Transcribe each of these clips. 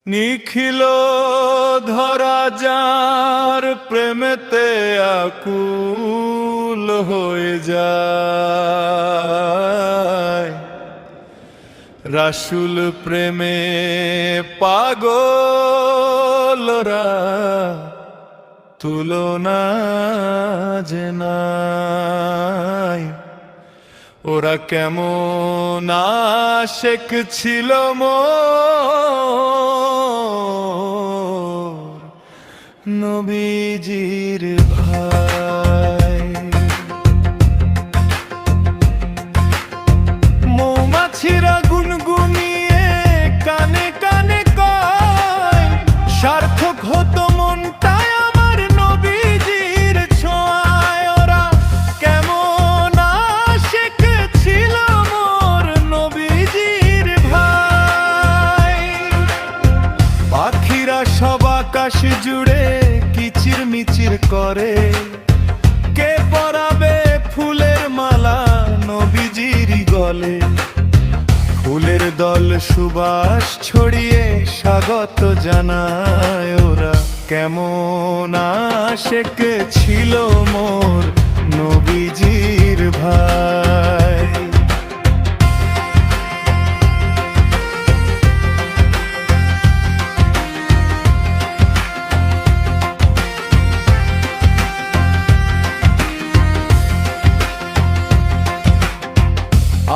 নিখিল ধরা যার প্রেমেতে আকুল হয়ে যায়, রাসূল প্রেমে পাগলরা তুলনা যে নাই। ওরা কেমন আশেক ছিল মোর নবীজির ভাই। মৌমাছিরা গুনগুনিয়ে কানে কানে কয়, সার্থক হতো মনটায় আমার নবীজির ছোঁয়ায়। ওরা কেমন আশেক ছিল মোর নবীজির ভাই। পাখিরা সব আকাশ জুড়ে কিচির মিচির করে, কে পরাবে ফুলের মালা নবীজির গলে। ফুলের দল সুবাস ছড়িয়ে স্বাগত জানায়, ওরা কেমন আশেক ছিল মোর নবীজির ভাই।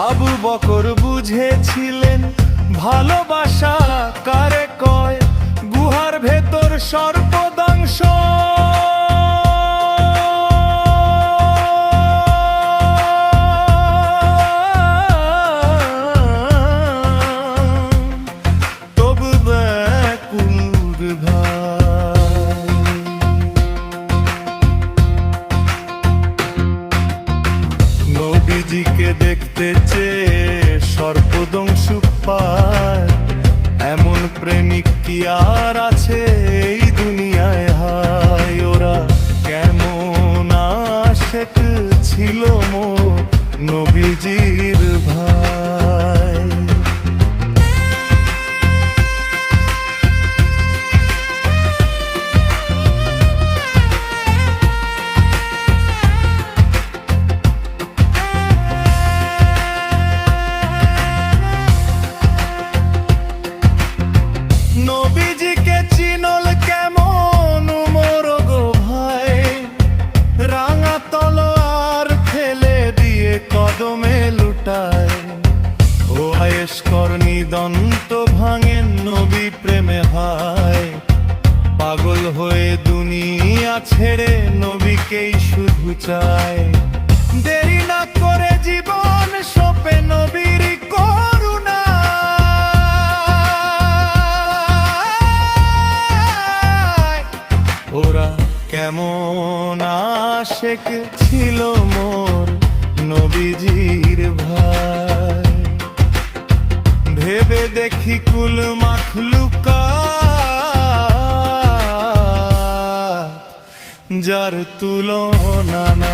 আবু বকর বুঝেছিলেন ভালোবাসা কারে কয়, গুহার ভেতর সর্পদংশ তবু ব্যাকুল ভাই। নবীজিকে দেখতে চেয়ে সর্পদংশু পায়, এমন প্রেমিক কি আর আছে এই দুনিয়ায় হায়। ওরা কেমন আশেক ছিল মোর নবীজির ভাই। নবীজিকে চিনল কেমন মোর গো ভাই, রাঙা তলোয়ার ফেলে দিয়ে কদমে লুটায়। ও আয়েশ করনি দন্ত ভাঙেন নবী প্রেমে হায়, পাগল হয়ে দুনিয়া ছেড়ে নবীকেই শুধু চায়। দেরি না করে জীবন সপে নবীর করুণা, ওরা কেমন আশেক ছিল মোর নবীজির ভাই। ভেবে দেখি কুল মাখলুকাত যার তুলনা নাই।